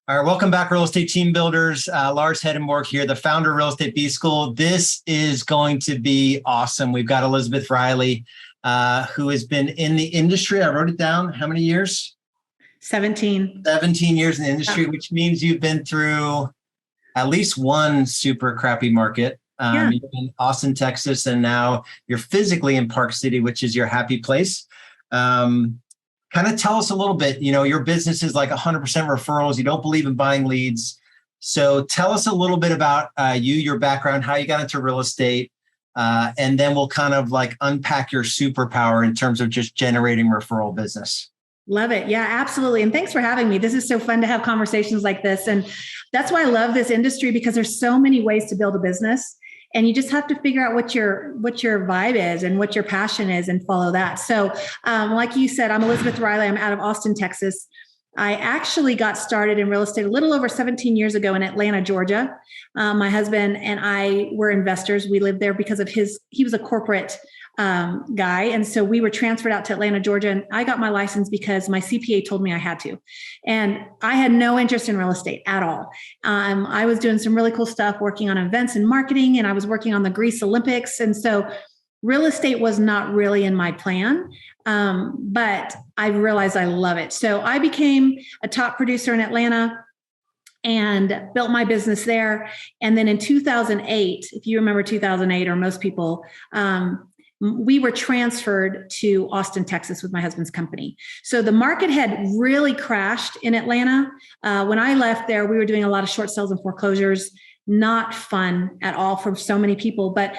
All right, welcome back, real estate team builders. Lars Hedenborg here, the founder of Real Estate B School. This is going to be awesome. We've got Elizabeth Riley, who has been in the industry. I wrote it down. How many years? 17. 17 years in the industry, which means you've been through at least one super crappy market. You're in Austin, Texas, and now you're physically in Park City, which is your happy place. Kind of tell us a little bit, your business is like 100% referrals. You don't believe in buying leads. So tell us a little bit about your background, how you got into real estate, and then we'll kind of like unpack your superpower in terms of just generating referral business. Love it. Yeah, absolutely. And thanks for having me. This is so fun to have conversations like this. And that's why I love this industry, because there's so many ways to build a business. And you just have to figure out what your vibe is and what your passion is and follow that. So like you said, I'm Elizabeth Riley. I'm out of Austin, Texas. I actually got started in real estate a little over 17 years ago in Atlanta, Georgia. My husband and I were investors. We lived there because of he was a corporate guy. And so we were transferred out to Atlanta, Georgia. And I got my license because my CPA told me I had to. And I had no interest in real estate at all. I was doing some really cool stuff, working on events and marketing, and I was working on the Greece Olympics. And so real estate was not really in my plan. But I realized I love it. So I became a top producer in Atlanta and built my business there. And then in 2008, if you remember 2008, or most people, we were transferred to Austin, Texas with my husband's company. So the market had really crashed in Atlanta. When I left there, we were doing a lot of short sales and foreclosures, not fun at all for so many people. But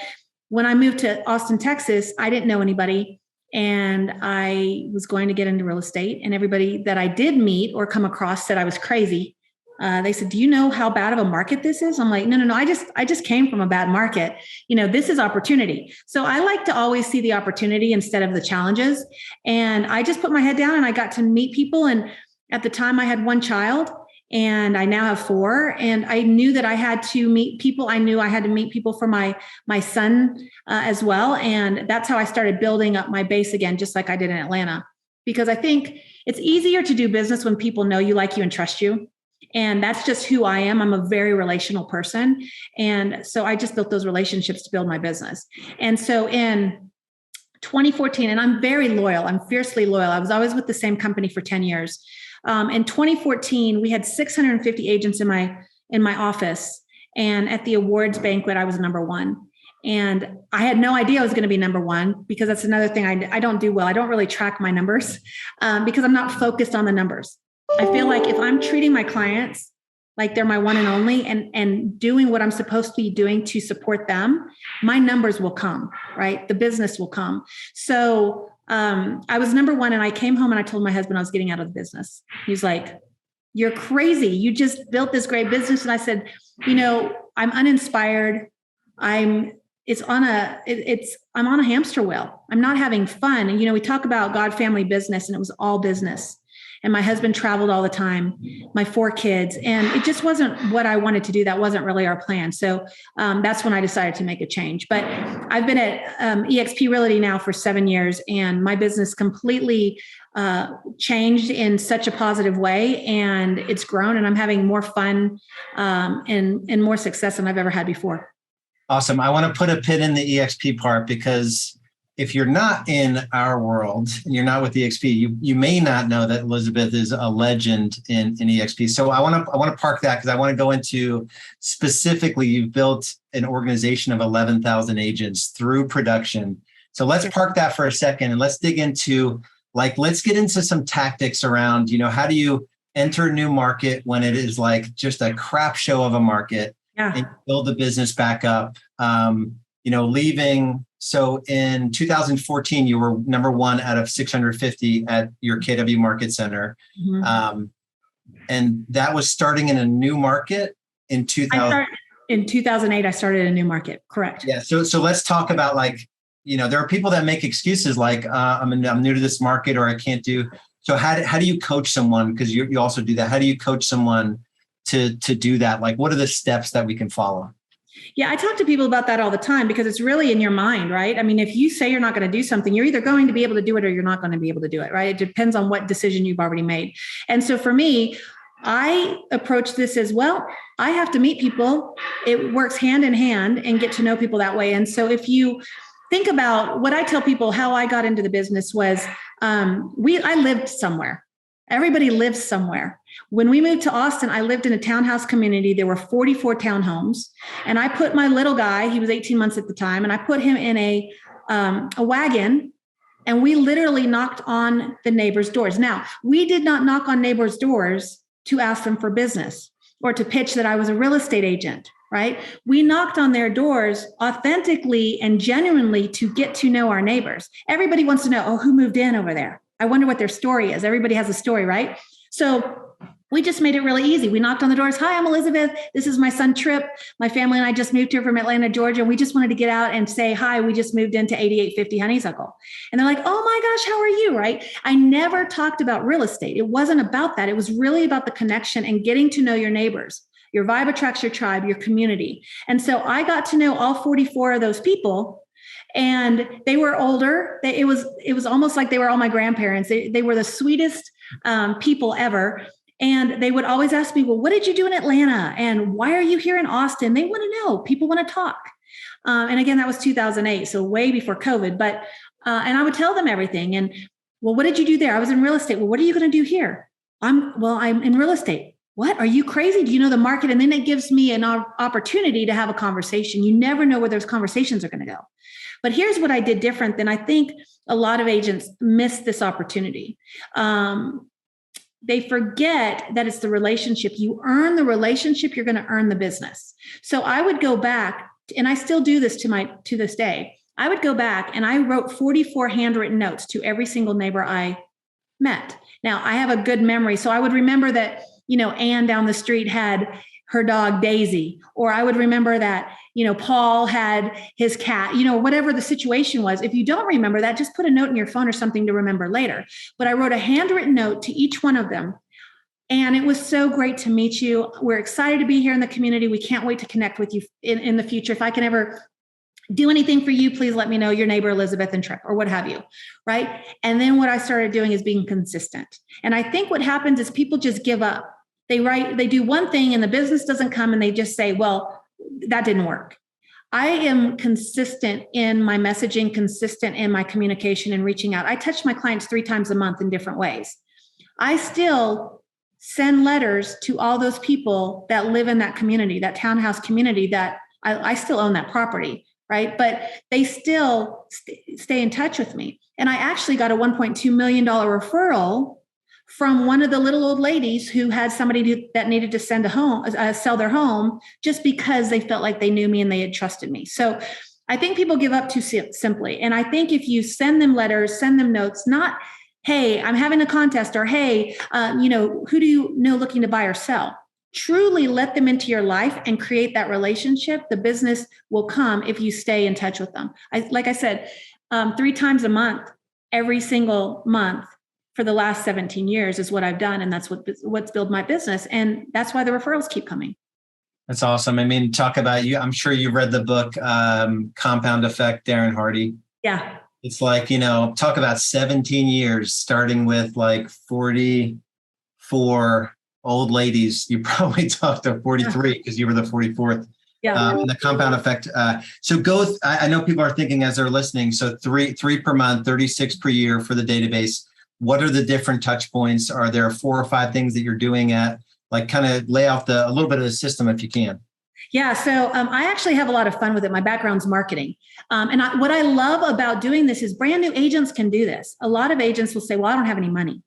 when I moved to Austin, Texas, I didn't know anybody. And I was going to get into real estate. And everybody that I did meet or come across said I was crazy. They said, "Do you know how bad of a market this is?" I'm like, no. I just came from a bad market. This is opportunity. So I like to always see the opportunity instead of the challenges. And I just put my head down and I got to meet people. And at the time I had one child and I now have four. And I knew that I had to meet people. I knew I had to meet people for my son as well. And that's how I started building up my base again, just like I did in Atlanta, because I think it's easier to do business when people know you, like you, and trust you. And that's just who I am. I'm a very relational person. And so I just built those relationships to build my business. And so in 2014, and I'm very loyal, I'm fiercely loyal. I was always with the same company for 10 years. In 2014, we had 650 agents in my office. And at the awards banquet, I was number one. And I had no idea I was going to be number one, because that's another thing I don't do well. I don't really track my numbers because I'm not focused on the numbers. I feel like if I'm treating my clients like they're my one and only and doing what I'm supposed to be doing to support them, my numbers will come, right? The business will come. So I was number one, and I came home and I told my husband I was getting out of the business. He's like, "You're crazy. You just built this great business." And I said, I'm uninspired. I'm on a hamster wheel. I'm not having fun. And, we talk about God, family, business, and it was all business. And my husband traveled all the time, my four kids, and it just wasn't what I wanted to do. That wasn't really our plan. So that's when I decided to make a change. But I've been at eXp Realty now for 7 years, and my business completely changed in such a positive way, and it's grown, and I'm having more fun and more success than I've ever had before. Awesome. I want to put a pin in the EXP part, because if you're not in our world and you're not with EXP, you may not know that Elizabeth is a legend in EXP. So I want to park that, because I want to go into specifically, you've built an organization of 11,000 agents through production. So let's park that for a second and let's dig into let's get into some tactics around, how do you enter a new market when it is like just a crap show of a market and build the business back up, leaving. So in 2014, you were number one out of 650 at your KW Market Center. Mm-hmm. And that was starting in a new market in 2000. In 2008, I started a new market. Correct. Yeah. So let's talk about there are people that make excuses like I'm new to this market, or I can't do. So how do you coach someone? Because you also do that. How do you coach someone to do that? What are the steps that we can follow? Yeah, I talk to people about that all the time, because it's really in your mind, right? I mean, if you say you're not going to do something, you're either going to be able to do it or you're not going to be able to do it, right? It depends on what decision you've already made. And so for me, I approach this as, well, I have to meet people. It works hand in hand and get to know people that way. And so if you think about what I tell people, how I got into the business was, I lived somewhere. Everybody lives somewhere. When we moved to Austin, I lived in a townhouse community. There were 44 townhomes. And I put my little guy, he was 18 months at the time, and I put him in a wagon, and we literally knocked on the neighbors' doors. Now, we did not knock on neighbors' doors to ask them for business or to pitch that I was a real estate agent, right? We knocked on their doors authentically and genuinely to get to know our neighbors. Everybody wants to know, oh, who moved in over there? I wonder what their story is. Everybody has a story, right? So we just made it really easy. We knocked on the doors. Hi, I'm Elizabeth. This is my son, Tripp. My family and I just moved here from Atlanta, Georgia. And we just wanted to get out and say, hi, we just moved into 8850 Honeysuckle. And they're like, oh my gosh, how are you, right? I never talked about real estate. It wasn't about that. It was really about the connection and getting to know your neighbors. Your vibe attracts your tribe, your community. And so I got to know all 44 of those people. And they were older. It was almost like they were all my grandparents. They were the sweetest people ever. And they would always ask me, well, what did you do in Atlanta? And why are you here in Austin? They want to know. People want to talk. And again, that was 2008, so way before COVID. But and I would tell them everything. And, well, what did you do there? I was in real estate. Well, what are you going to do here? I'm in real estate. What? Are you crazy? Do you know the market? And then it gives me an opportunity to have a conversation. You never know where those conversations are going to go. But here's what I did different than I think a lot of agents miss this opportunity. They forget that it's the relationship. You earn the relationship, you're going to earn the business. So I would go back, and I still do this to this day. I would go back and I wrote 44 handwritten notes to every single neighbor I met. Now, I have a good memory, so I would remember that, Ann down the street had her dog Daisy, or I would remember that, Paul had his cat, whatever the situation was. If you don't remember that, just put a note in your phone or something to remember later. But I wrote a handwritten note to each one of them. And it was so great to meet you. We're excited to be here in the community. We can't wait to connect with you in the future. If I can ever do anything for you, please let me know. Your neighbor, Elizabeth and Tripp, or what have you, right? And then what I started doing is being consistent. And I think what happens is people just give up. They do one thing and the business doesn't come, and they just say, well, that didn't work. I am consistent in my messaging, consistent in my communication and reaching out. I touch my clients 3 times a month in different ways. I still send letters to all those people that live in that community, that townhouse community that I still own that property, right? But they still stay in touch with me. And I actually got a $1.2 million referral from one of the little old ladies who had somebody that needed to sell their home, just because they felt like they knew me and they had trusted me. So I think people give up too simply. And I think if you send them letters, send them notes, not, hey, I'm having a contest, or hey, who do you know looking to buy or sell? Truly let them into your life and create that relationship. The business will come if you stay in touch with them. Like I said, 3 times a month, every single month, for the last 17 years is what I've done. And that's what's built my business. And that's why the referrals keep coming. That's awesome. I mean, talk about you. I'm sure you read the book, Compound Effect, Darren Hardy. Yeah. It's like, talk about 17 years, starting with like 44 old ladies. You probably talked to 43 because you were the 44th. Yeah. And the compound effect. So I know people are thinking as they're listening. So three per month, 36 per year for the database. What are the different touch points? Are there 4 or 5 things that you're doing at, like, kind of lay out a little bit of the system if you can? Yeah. So I actually have a lot of fun with it. My background's marketing. What I love about doing this is brand new agents can do this. A lot of agents will say, well, I don't have any money.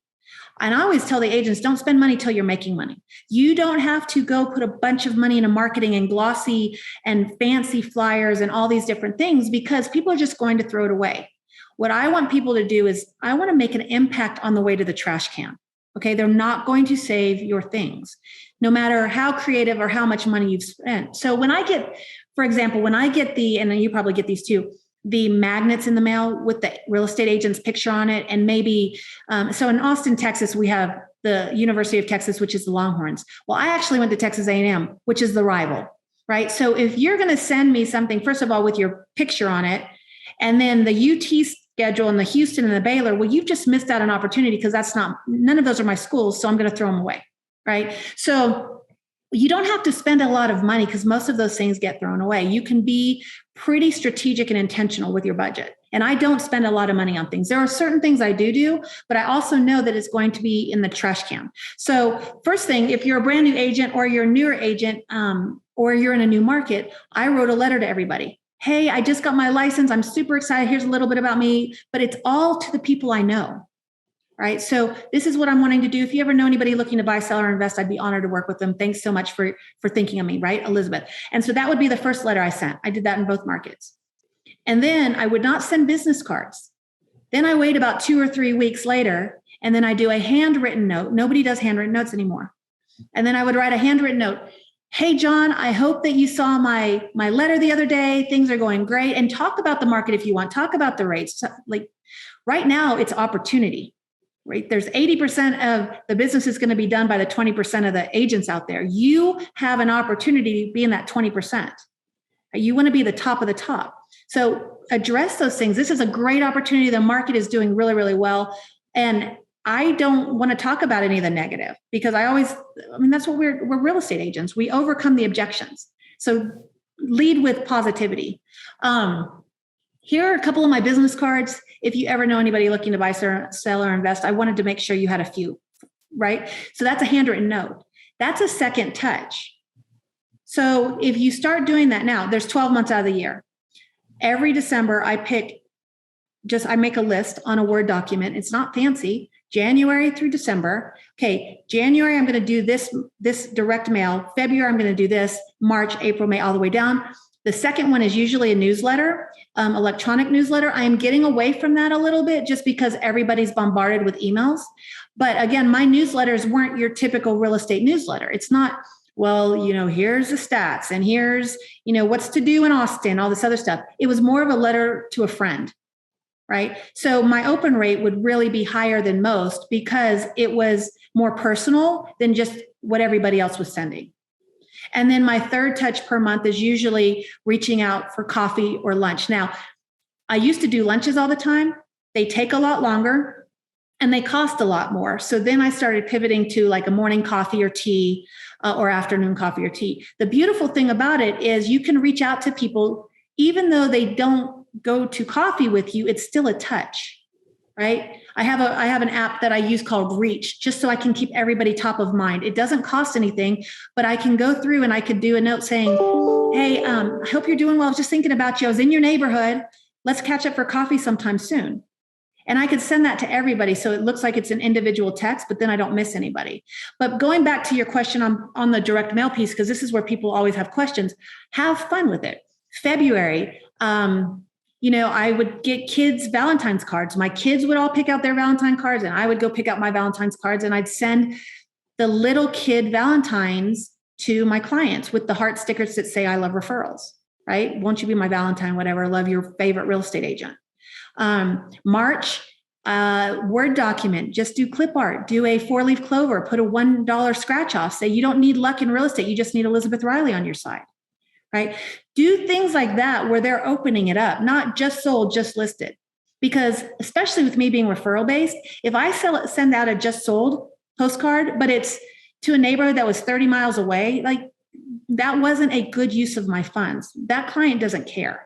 And I always tell the agents, don't spend money till you're making money. You don't have to go put a bunch of money into marketing and glossy and fancy flyers and all these different things, because people are just going to throw it away. What I want people to do is I want to make an impact on the way to the trash can. Okay. They're not going to save your things, no matter how creative or how much money you've spent. So when I get, for example, and you probably get these too, the magnets in the mail with the real estate agent's picture on it. And maybe, so in Austin, Texas, we have the University of Texas, which is the Longhorns. Well, I actually went to Texas A&M, which is the rival, right? So if you're going to send me something, first of all, with your picture on it, and then the UT schedule and the Houston and the Baylor, well, you've just missed out an opportunity, because none of those are my schools. So I'm going to throw them away. right? So you don't have to spend a lot of money because most of those things get thrown away. You can be pretty strategic and intentional with your budget. And I don't spend a lot of money on things. There are certain things I do, but I also know that it's going to be in the trash can. So first thing, if you're a brand new agent or you're a newer agent, or you're in a new market, I wrote a letter to everybody. Hey, I just got my license. I'm super excited. Here's a little bit about me, but it's all to the people I know. Right. So this is what I'm wanting to do. If you ever know anybody looking to buy, sell, or invest, I'd be honored to work with them. Thanks so much for thinking of me. Right, Elizabeth. And so that would be the first letter I sent. I did that in both markets. And then I would not send business cards. Then I wait about 2 or 3 weeks later, and then I do a handwritten note. Nobody does handwritten notes anymore. And then I would write a handwritten note. Hey, John, I hope that you saw my letter the other day. Things are going great. And talk about the market if you want. Talk about the rates. Like right now, it's opportunity. Right? There's 80% of the business is going to be done by the 20% of the agents out there. You have an opportunity to be in that 20%. You want to be the top of the top. So address those things. This is a great opportunity. The market is doing really, really well. And I don't want to talk about any of the negative because that's what we're real estate agents. We overcome the objections. So lead with positivity. Here are a couple of my business cards. If you ever know anybody looking to buy, sell, or invest, I wanted to make sure you had a few, right? So that's a handwritten note. That's a second touch. So if you start doing that now, there's 12 months out of the year. Every December, I make a list on a Word document. It's not fancy. January through December. Okay, January, I'm going to do this direct mail. February, I'm going to do this. March, April, May, all the way down. The second one is usually a newsletter, electronic newsletter. I am getting away from that a little bit just because everybody's bombarded with emails. But again, my newsletters weren't your typical real estate newsletter. It's not, well, here's the stats and here's, what's to do in Austin, all this other stuff. It was more of a letter to a friend, right? So my open rate would really be higher than most because it was more personal than just what everybody else was sending. And then my third touch per month is usually reaching out for coffee or lunch. Now, I used to do lunches all the time. They take a lot longer and they cost a lot more. So then I started pivoting to like a morning coffee or tea or afternoon coffee or tea. The beautiful thing about it is you can reach out to people, even though they don't go to coffee with you, it's still a touch, right? I have an app that I use called Reach, just so I can keep everybody top of mind. It doesn't cost anything, but I can go through and I could do a note saying, hey, I hope you're doing well. I was just thinking about you. I was in your neighborhood. Let's catch up for coffee sometime soon. And I could send that to everybody. So it looks like it's an individual text, but then I don't miss anybody. But going back to your question on the direct mail piece, because this is where people always have questions, have fun with it. February, I would get kids Valentine's cards. My kids would all pick out their Valentine cards and I would go pick out my Valentine's cards and I'd send the little kid Valentines to my clients with the heart stickers that say, I love referrals, right? Won't you be my Valentine, whatever. Love your favorite real estate agent. March, Word document, just do clip art, do a 4-leaf clover, put a $1 scratch off, say you don't need luck in real estate. You just need Elizabeth Riley on your side. Right? Do things like that where they're opening it up, not just sold, just listed. Because especially with me being referral based, if I send out a just sold postcard, but it's to a neighborhood that was 30 miles away, like that wasn't a good use of my funds. That client doesn't care.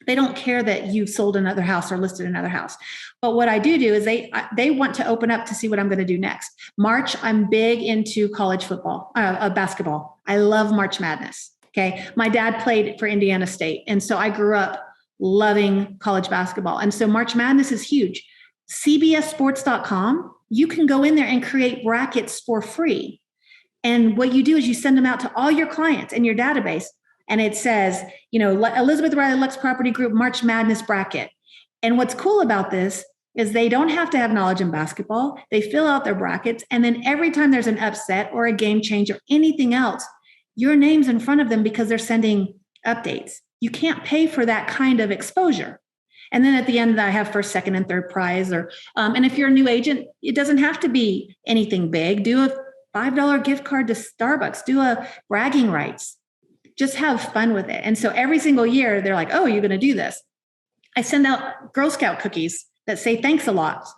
They don't care that you've sold another house or listed another house. But what I do is they want to open up to see what I'm going to do next. March, I'm big into college football, basketball. I love March Madness. Okay. My dad played for Indiana State. And so I grew up loving college basketball. And so March Madness is huge. CBSsports.com, you can go in there and create brackets for free. And what you do is you send them out to all your clients in your database. And it says, Elizabeth Riley, Luxe Property Group, March Madness bracket. And what's cool about this is they don't have to have knowledge in basketball. They fill out their brackets. And then every time there's an upset or a game change or anything else, your name's in front of them because they're sending updates. You can't pay for that kind of exposure. And then at the end, I have first, second, and third prize. And if you're a new agent, it doesn't have to be anything big. Do a $5 gift card to Starbucks. Do a bragging rights. Just have fun with it. And so every single year, they're like, oh, you're going to do this. I send out Girl Scout cookies that say thanks a lot.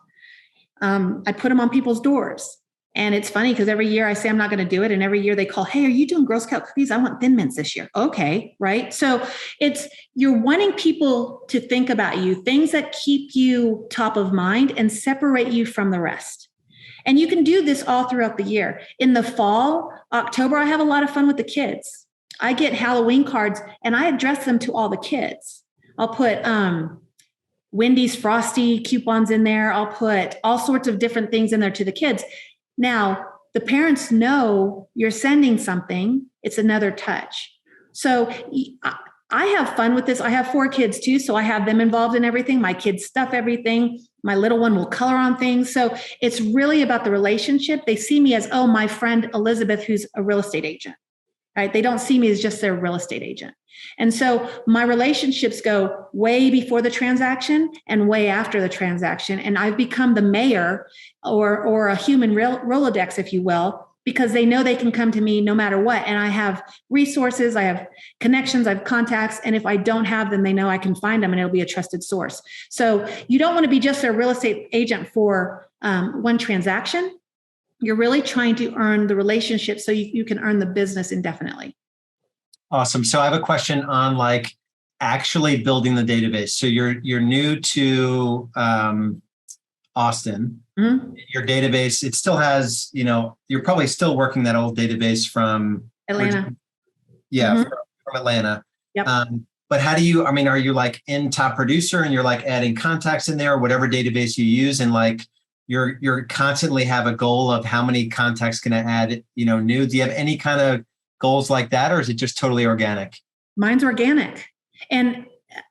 I put them on people's doors. And it's funny because every year I say I'm not going to do it. And every year they call, hey, are you doing Girl Scout cookies? I want Thin Mints this year. Okay, right? So you're wanting people to think about you, things that keep you top of mind and separate you from the rest. And you can do this all throughout the year. In the fall, October, I have a lot of fun with the kids. I get Halloween cards and I address them to all the kids. I'll put Wendy's Frosty coupons in there. I'll put all sorts of different things in there to the kids. Now, the parents know you're sending something. It's another touch. So I have fun with this. I have 4 kids too, so I have them involved in everything. My kids stuff everything. My little one will color on things. So it's really about the relationship. They see me as, oh, my friend Elizabeth, who's a real estate agent, right? They don't see me as just their real estate agent. And so my relationships go way before the transaction and way after the transaction. And I've become the mayor or a human Rolodex, if you will, because they know they can come to me no matter what. And I have resources, I have connections, I have contacts. And if I don't have them, they know I can find them and it'll be a trusted source. So you don't want to be just a real estate agent for one transaction. You're really trying to earn the relationship so you can earn the business indefinitely. Awesome. So I have a question on like actually building the database. So you're new to Austin. Mm-hmm. Your database, it still has, you're probably still working that old database from Atlanta. Yeah, from Atlanta. Yep. But how do you, are you like in Top Producer and you're like adding contacts in there, or whatever database you use, and like you're constantly have a goal of how many contacts can I add, new? Do you have any kind of goals like that, or is it just totally organic? Mine's organic. And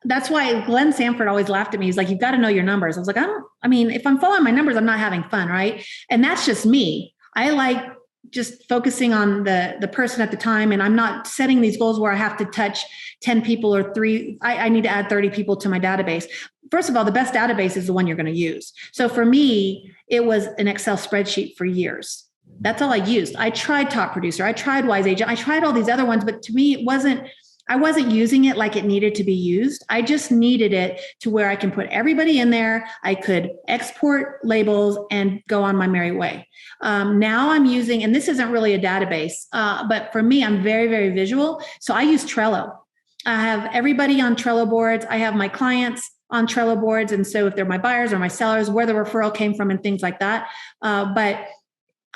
that's why Glenn Sanford always laughed at me. He's like, you've got to know your numbers. I was like, if I'm following my numbers, I'm not having fun, right? And that's just me. I like just focusing on the person at the time. And I'm not setting these goals where I have to touch 10 people or 3. I need to add 30 people to my database. First of all, the best database is the one you're going to use. So for me, it was an Excel spreadsheet for years. That's all I used. I tried Top Producer. I tried Wise Agent. I tried all these other ones, but to me, I wasn't using it like it needed to be used. I just needed it to where I can put everybody in there. I could export labels and go on my merry way. Now I'm using, and this isn't really a database, but for me, I'm very, very visual. So I use Trello. I have everybody on Trello boards. I have my clients on Trello boards. And so if they're my buyers or my sellers, where the referral came from and things like that. But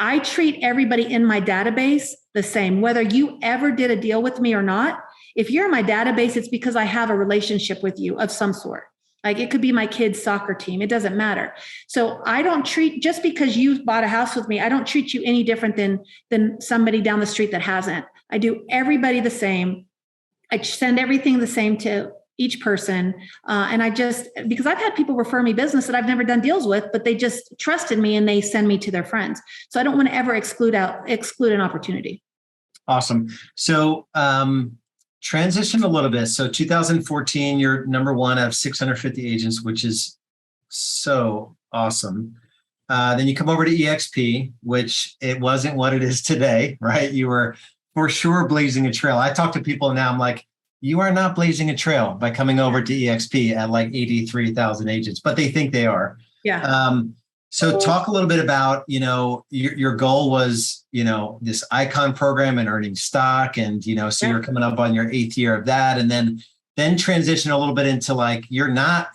I treat everybody in my database the same, whether you ever did a deal with me or not. If you're in my database, it's because I have a relationship with you of some sort. Like it could be my kid's soccer team. It doesn't matter. So I don't treat, just because you bought a house with me, I don't treat you any different than somebody down the street that hasn't. I do everybody the same. I send everything the same to each person. And because I've had people refer me business that I've never done deals with, but they just trusted me and they send me to their friends. So I don't want to ever exclude an opportunity. Awesome. So transition a little bit. So 2014, you're number one out of 650 agents, which is so awesome. Then you come over to EXP, which it wasn't what it is today, right? You were for sure blazing a trail. I talk to people now, I'm like, you are not blazing a trail by coming over to EXP at like 83,000 agents, but they think they are. Yeah. So talk a little bit about, your goal was, this icon program and earning stock, and, so you're coming up on your 8th year of that. And then transition a little bit into like, you're not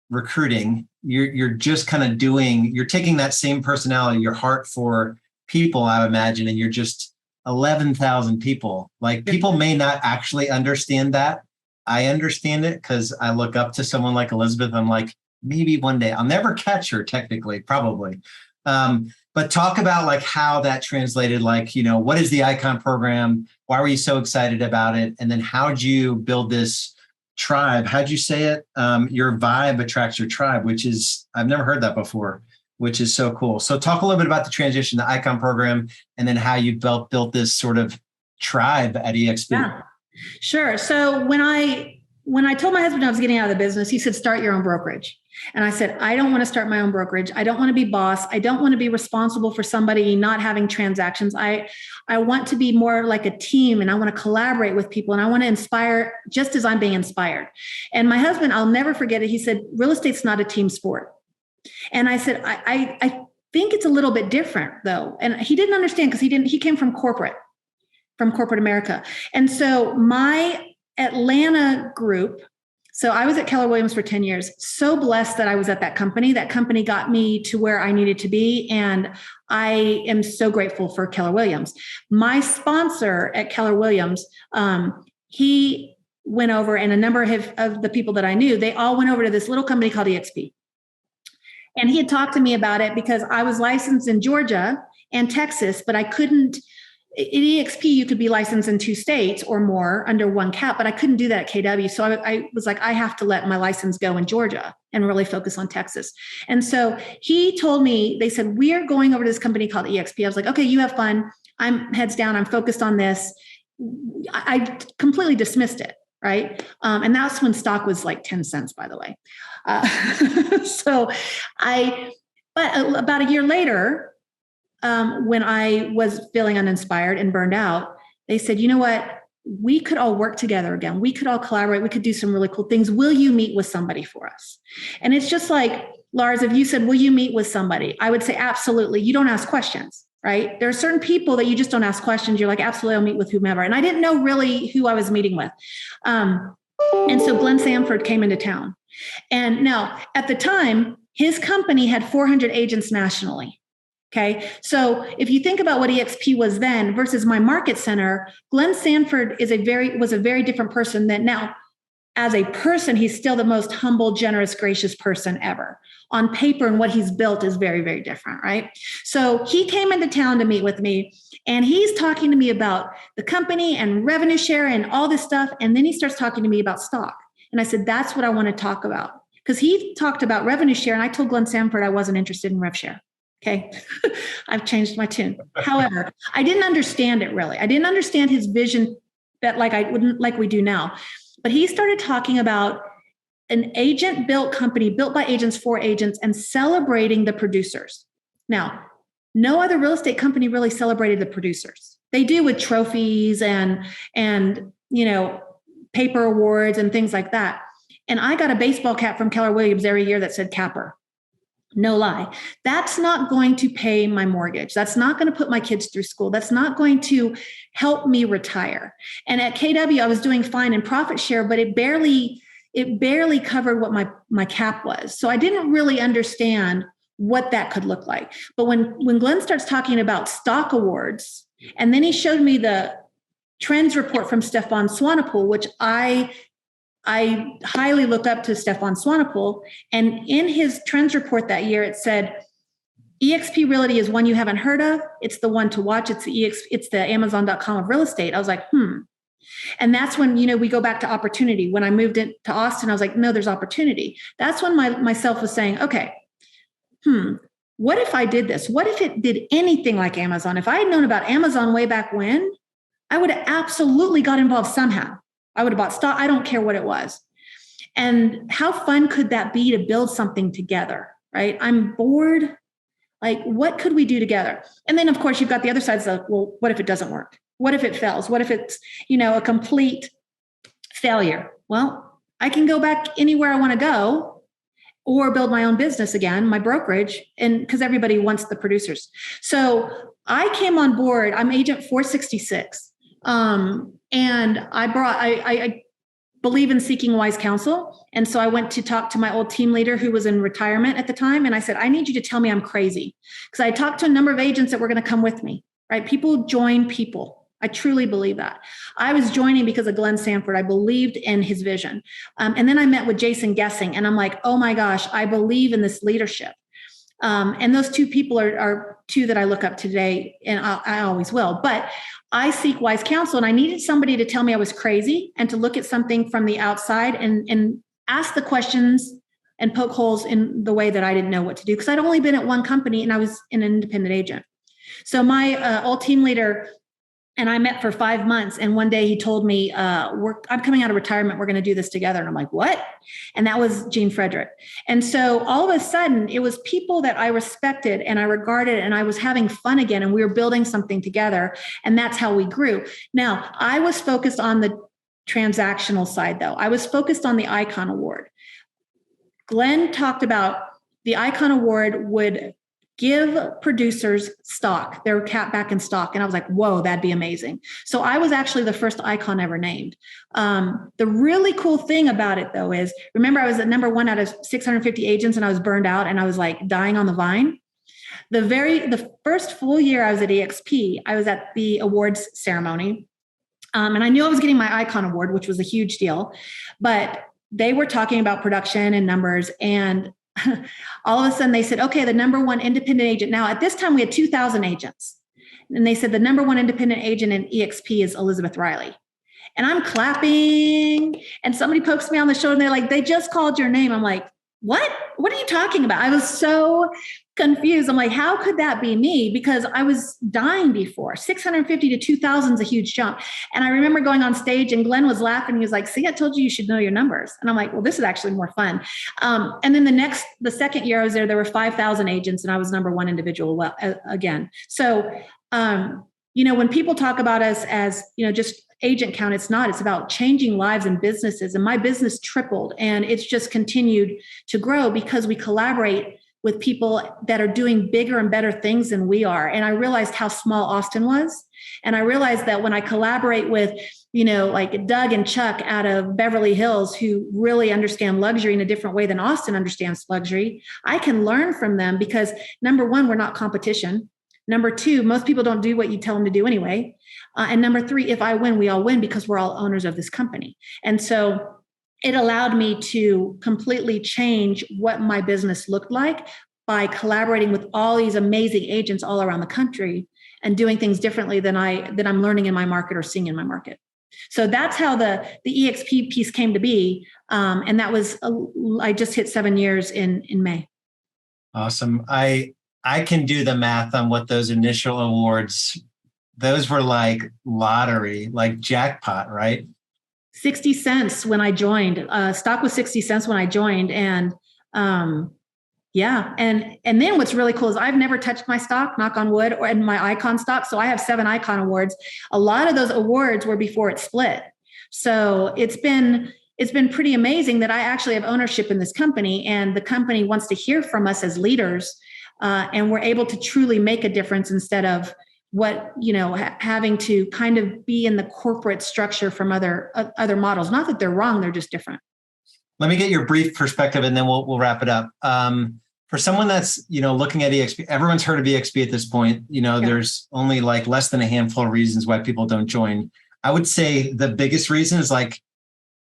recruiting, you're just kind of you're taking that same personality, your heart for people, I imagine, and you're just 11,000 people. Like people may not actually understand that. I understand it because I look up to someone like Elizabeth. I'm like, maybe one day I'll never catch her technically, probably. But talk about like how that translated, like, what is the Icon program? Why were you so excited about it? And then how'd you build this tribe? How'd you say it? Your vibe attracts your tribe, which is, I've never heard that before, which is so cool. So talk a little bit about the transition, the Icon program, and then how you built this sort of tribe at EXP. Yeah, sure. So when I told my husband I was getting out of the business, he said, start your own brokerage. And I said, I don't want to start my own brokerage. I don't want to be boss. I don't want to be responsible for somebody not having transactions. I want to be more like a team, and I want to collaborate with people, and I want to inspire just as I'm being inspired. And my husband, I'll never forget it. He said, real estate's not a team sport. And I said, I think it's a little bit different though. And he didn't understand because he came from corporate America. And so my Atlanta group, so I was at Keller Williams for 10 years, so blessed that I was at that company. That company got me to where I needed to be. And I am so grateful for Keller Williams. My sponsor at Keller Williams, he went over, and a number of the people that I knew, they all went over to this little company called EXP. And he had talked to me about it because I was licensed in Georgia and Texas, but I couldn't. At EXP, you could be licensed in 2 states or more under one cap, but I couldn't do that at KW. So I was like, I have to let my license go in Georgia and really focus on Texas. And so he told me, they said, we are going over to this company called EXP. I was like, okay, you have fun. I'm heads down. I'm focused on this. I completely dismissed it. Right. And that's when stock was like 10 cents, by the way. But about a year later, when I was feeling uninspired and burned out, they said, you know what? We could all work together again. We could all collaborate. We could do some really cool things. Will you meet with somebody for us? And it's just like, Lars, if you said, will you meet with somebody? I would say, absolutely. You don't ask questions, right? There are certain people that you just don't ask questions. You're like, absolutely, I'll meet with whomever. And I didn't know really who I was meeting with. And so Glenn Sanford came into town. And now at the time, his company had 400 agents nationally. Okay. So if you think about what EXP was then versus my market center, Glenn Sanford was a very different person than now. As a person, he's still the most humble, generous, gracious person ever. On paper, and what he's built is very, very different, right? So he came into town to meet with me, and he's talking to me about the company and revenue share and all this stuff. And then he starts talking to me about stock. And I said, that's what I want to talk about. Because he talked about revenue share, and I told Glenn Sanford I wasn't interested in rev share. Okay. I've changed my tune. However, I didn't understand it really. I didn't understand his vision that like we do now. But he started talking about an agent built company built by agents for agents and celebrating the producers. Now, no other real estate company really celebrated the producers. They do with trophies and paper awards and things like that. And I got a baseball cap from Keller Williams every year that said Capper. No lie. That's not going to pay my mortgage. That's not going to put my kids through school. That's not going to help me retire. And at KW, I was doing fine in profit share, but it barely covered what my cap was. So I didn't really understand what that could look like. But when Glenn starts talking about stock awards, and then he showed me the trends report from Stefan Swanepoel, which I highly look up to Stefan Swanepoel. And in his trends report that year, it said, EXP Realty is one you haven't heard of. It's the one to watch. It's the Amazon.com of real estate. I was like, And that's when, we go back to opportunity. When I moved into Austin, I was like, no, there's opportunity. That's when myself was saying, okay, what if I did this? What if it did anything like Amazon? If I had known about Amazon way back when, I would have absolutely got involved somehow. I would have bought stock. I don't care what it was. And how fun could that be to build something together, right? I'm bored. Like, what could we do together? And then, of course, you've got the other side of, well, what if it doesn't work? What if it fails? What if it's, a complete failure? Well, I can go back anywhere I want to go or build my own business again, my brokerage, and because everybody wants the producers. So I came on board. I'm agent 466. And I believe in seeking wise counsel. And so I went to talk to my old team leader who was in retirement at the time. And I said, I need you to tell me I'm crazy. Because I talked to a number of agents that were going to come with me, right? People join people. I truly believe that. I was joining because of Glenn Sanford. I believed in his vision. And then I met with Jason Gessing, and I'm like, oh my gosh, I believe in this leadership. And those two people are two that I look up to today, and I always will. But I seek wise counsel, and I needed somebody to tell me I was crazy and to look at something from the outside and ask the questions and poke holes in the way that I didn't know what to do, because I'd only been at one company and I was an independent agent. So my old team leader and I met for 5 months. And one day he told me, I'm coming out of retirement. We're going to do this together. And I'm like, what? And that was Gene Frederick. And so all of a sudden it was people that I respected and I regarded, and I was having fun again. And we were building something together. And that's how we grew. Now, I was focused on the transactional side, though. I was focused on the Icon Award. Glenn talked about the Icon Award would give producers stock, their cap back in stock. And I was like, whoa, that'd be amazing. So I was actually the first icon ever named. The really cool thing about it though is, remember I was at number one out of 650 agents and I was burned out and I was like dying on the vine. The first full year I was at EXP, I was at the awards ceremony. And I knew I was getting my icon award, which was a huge deal, but they were talking about production and numbers, and all of a sudden they said, okay, the number one independent agent. Now at this time we had 2,000 agents. And they said the number one independent agent in EXP is Elizabeth Riley. And I'm clapping and somebody pokes me on the shoulder and they're like, they just called your name. I'm like, what are you talking about? I was so confused. I'm like, how could that be me? Because I was dying before. 650 to 2,000 is a huge jump. And I remember going on stage and Glenn was laughing. He was like, see, I told you should know your numbers. And I'm like, well, this is actually more fun. And then the second year I was there were 5,000 agents and I was number one individual again. So, when people talk about us as, just agent count, it's about changing lives and businesses. And my business tripled and it's just continued to grow because we collaborate with people that are doing bigger and better things than we are. And I realized how small Austin was. And I realized that when I collaborate with, like Doug and Chuck out of Beverly Hills, who really understand luxury in a different way than Austin understands luxury, I can learn from them because number one, we're not competition. Number two, most people don't do what you tell them to do anyway. And number three, if I win, we all win because we're all owners of this company. And so it allowed me to completely change what my business looked like by collaborating with all these amazing agents all around the country and doing things differently than I'm learning in my market or seeing in my market. So that's how the EXP piece came to be. And that was, I just hit 7 years in May. Awesome. I can do the math on what those initial awards, those were like lottery, like jackpot, right? 60 cents when I joined. Stock was 60 cents when I joined. And yeah. And then what's really cool is I've never touched my stock, knock on wood, or in my icon stock. So I have 7 icon awards. A lot of those awards were before it split. So it's been pretty amazing that I actually have ownership in this company and the company wants to hear from us as leaders. And we're able to truly make a difference instead of having to kind of be in the corporate structure from other models. Not that they're wrong, they're just different. Let me get your brief perspective and then we'll wrap it up. For someone that's, looking at EXP, everyone's heard of EXP at this point. There's only like less than a handful of reasons why people don't join. I would say the biggest reason is like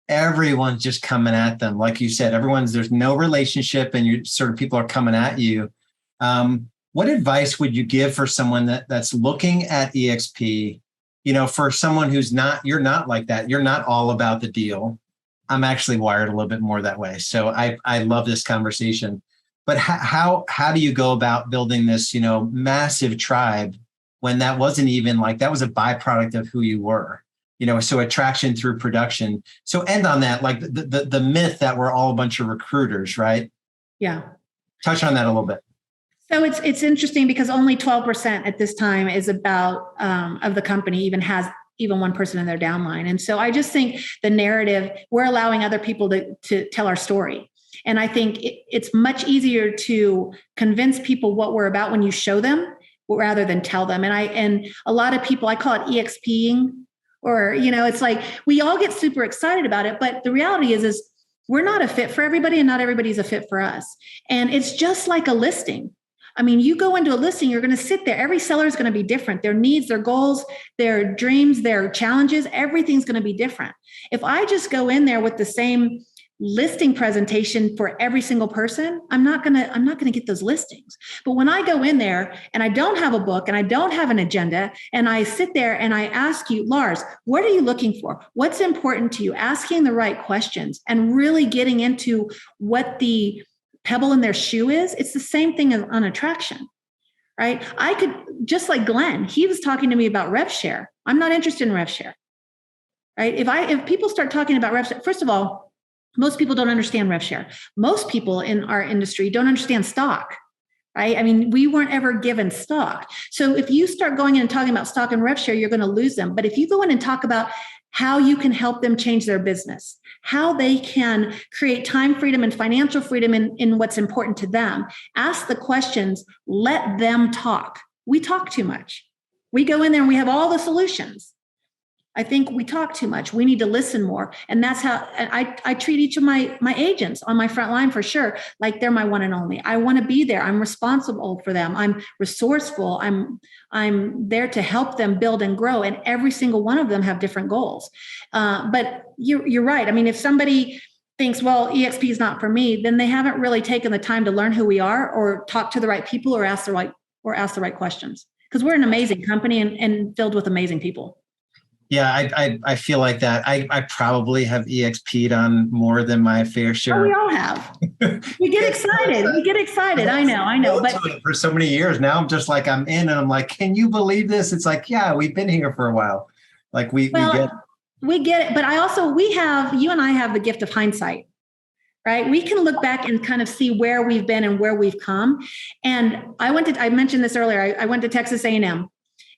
everyone's just coming at them. Like you said, there's no relationship and people are coming at you. What advice would you give for someone that's looking at EXP, for someone you're not like that. You're not all about the deal. I'm actually wired a little bit more that way. So I love this conversation, but how do you go about building this, massive tribe when that wasn't even like, that was a byproduct of who you were, so attraction through production. So end on that, like the myth that we're all a bunch of recruiters, right? Yeah. Touch on that a little bit. So it's interesting because only 12% at this time is about of the company even has even one person in their downline. And so I just think the narrative, we're allowing other people to tell our story. And I think it's much easier to convince people what we're about when you show them rather than tell them. And a lot of people, I call it EXPing, or, it's like we all get super excited about it. But the reality is we're not a fit for everybody and not everybody's a fit for us. And it's just like a listing. I mean, you go into a listing, you're going to sit there. Every seller is going to be different. Their needs, their goals, their dreams, their challenges, everything's going to be different. If I just go in there with the same listing presentation for every single person, I'm not going to get those listings. But when I go in there and I don't have a book and I don't have an agenda and I sit there and I ask you, Lars, what are you looking for? What's important to you? Asking the right questions and really getting into what the pebble in their shoe is, it's the same thing as on attraction, right? I could, just like Glenn, he was talking to me about rev share. I'm not interested in rev share, right? If people start talking about rev share, first of all, most people don't understand rev share. Most people in our industry don't understand stock, right? I mean, we weren't ever given stock. So if you start going in and talking about stock and rev share, you're going to lose them. But if you go in and talk about how you can help them change their business, how they can create time freedom and financial freedom in what's important to them. Ask the questions, let them talk. We talk too much. We go in there and we have all the solutions. I think we talk too much. We need to listen more. And that's how I treat each of my agents on my front line, for sure, like they're my one and only. I want to be there. I'm responsible for them. I'm resourceful. I'm there to help them build and grow. And every single one of them have different goals. But you're right. I mean, if somebody thinks, well, EXP is not for me, then they haven't really taken the time to learn who we are, or talk to the right people, or ask the right questions. Because we're an amazing company and filled with amazing people. Yeah, I feel like that. I probably have EXP'd on more than my fair share. Oh, we all have. We get excited. I know. But for so many years now, I'm just like, I'm in and I'm like, can you believe this? It's like, yeah, we've been here for a while. Like we get it. We get it. But you and I have the gift of hindsight, right? We can look back and kind of see where we've been and where we've come. And I mentioned this earlier. I went to Texas A&M.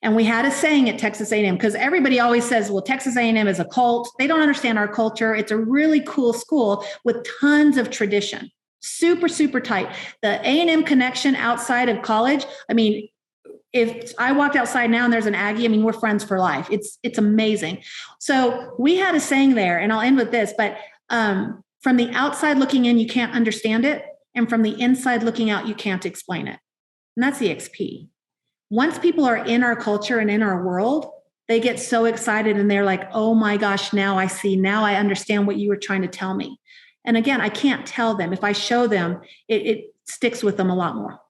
And we had a saying at Texas A&M, because everybody always says, well, Texas A&M is a cult. They don't understand our culture. It's a really cool school with tons of tradition, super, super tight. The A&M connection outside of college, I mean, if I walked outside now and there's an Aggie, I mean, we're friends for life. It's amazing. So we had a saying there, and I'll end with this, but from the outside looking in, you can't understand it. And from the inside looking out, you can't explain it. And that's EXP. Once people are in our culture and in our world, they get so excited and they're like, oh my gosh, now I see, now I understand what you were trying to tell me. And again, I can't tell them. If I show them, it sticks with them a lot more.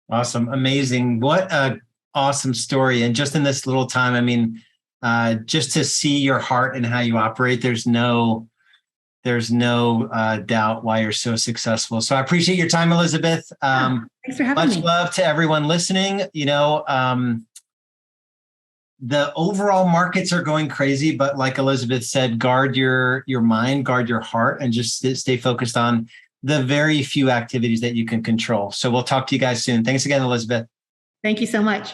Awesome. Amazing. What a awesome story. And just in this little time, I mean, just to see your heart and how you operate, there's no doubt why you're so successful. So I appreciate your time, Elizabeth. Thanks for having me. Much love to everyone listening. You know, the overall markets are going crazy, but like Elizabeth said, guard your mind, guard your heart, and just stay focused on the very few activities that you can control. So we'll talk to you guys soon. Thanks again, Elizabeth. Thank you so much.